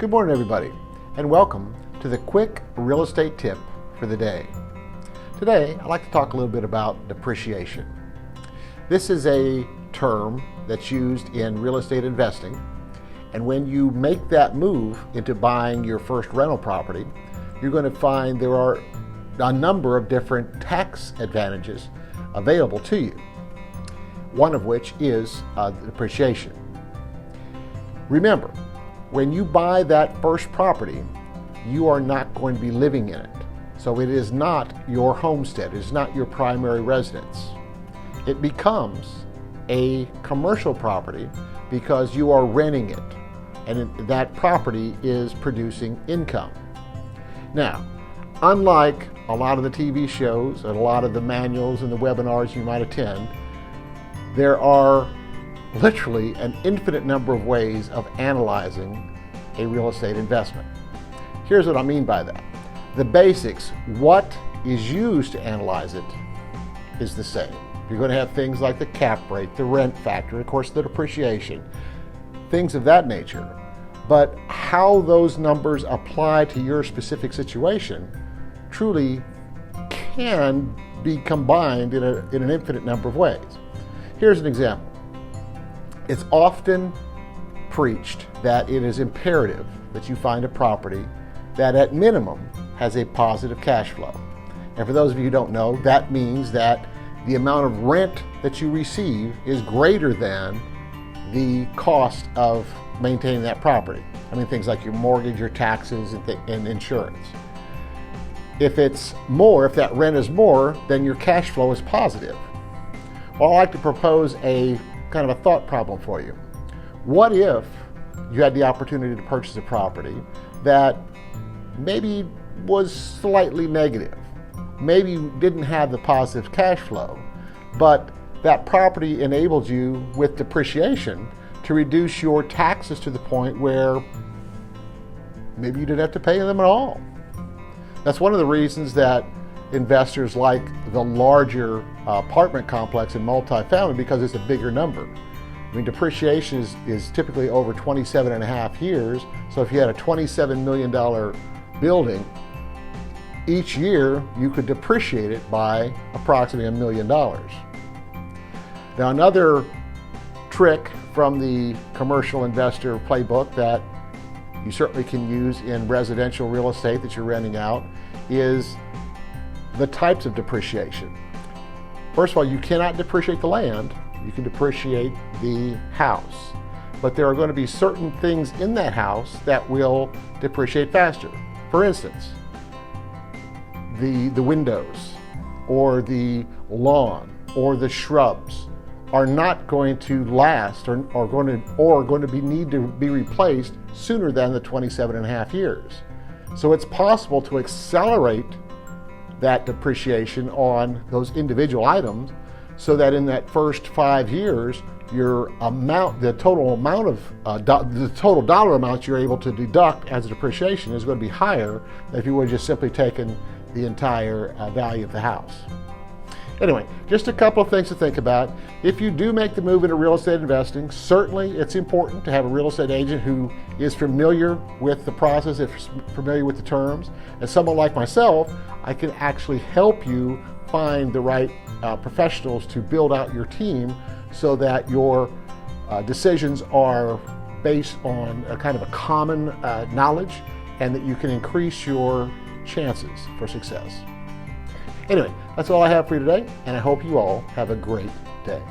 Good morning, everybody, and welcome to the quick real estate tip for the day. Today, I'd like to talk a little bit about depreciation. This is a term that's used in real estate investing, and when you make that move into buying your first rental property, you're going to find there are a number of different tax advantages available to you, one of which is depreciation. Remember, when you buy that first property, you are not going to be living in it. So it is not your homestead, it is not your primary residence. It becomes a commercial property because you are renting it, and that property is producing income. Now, unlike a lot of the TV shows and a lot of the manuals and the webinars you might attend, there are literally an infinite number of ways of analyzing a real estate investment. Here's what I mean by that. The basics, what is used to analyze it, is the same. You're going to have things like the cap rate, the rent factor, of course the depreciation, things of that nature. But how those numbers apply to your specific situation truly can be combined in an infinite number of ways. Here's an example. It's often preached that it is imperative that you find a property that at minimum has a positive cash flow. And for those of you who don't know, that means that the amount of rent that you receive is greater than the cost of maintaining that property. I mean, things like your mortgage, your taxes, and insurance. If it's more, if that rent is more, then your cash flow is positive. Well, I'd like to propose a kind of a thought problem for you. What if you had the opportunity to purchase a property that maybe was slightly negative, maybe didn't have the positive cash flow, but that property enabled you with depreciation to reduce your taxes to the point where maybe you didn't have to pay them at all? That's one of the reasons that investors like the larger apartment complex and multifamily, because it's a bigger number. I mean, depreciation is typically over 27 and a half years. So if you had a $27 million building, each year you could depreciate it by approximately $1 million. Now, another trick from the commercial investor playbook that you certainly can use in residential real estate that you're renting out is the types of depreciation. First of all, you cannot depreciate the land, you can depreciate the house. But there are going to be certain things in that house that will depreciate faster. For instance, the windows or the lawn or the shrubs are not going to last or going to need to be replaced sooner than the 27 and a half years. So it's possible to accelerate that depreciation on those individual items so that in that first 5 years, the total dollar amount you're able to deduct as a depreciation is going to be higher than if you would have just simply taken the entire value of the house. Anyway, just a couple of things to think about. If you do make the move into real estate investing, certainly it's important to have a real estate agent who is familiar with the process, is familiar with the terms. And someone like myself, I can actually help you find the right professionals to build out your team so that your decisions are based on a kind of a common knowledge, and that you can increase your chances for success. Anyway, that's all I have for you today, and I hope you all have a great day.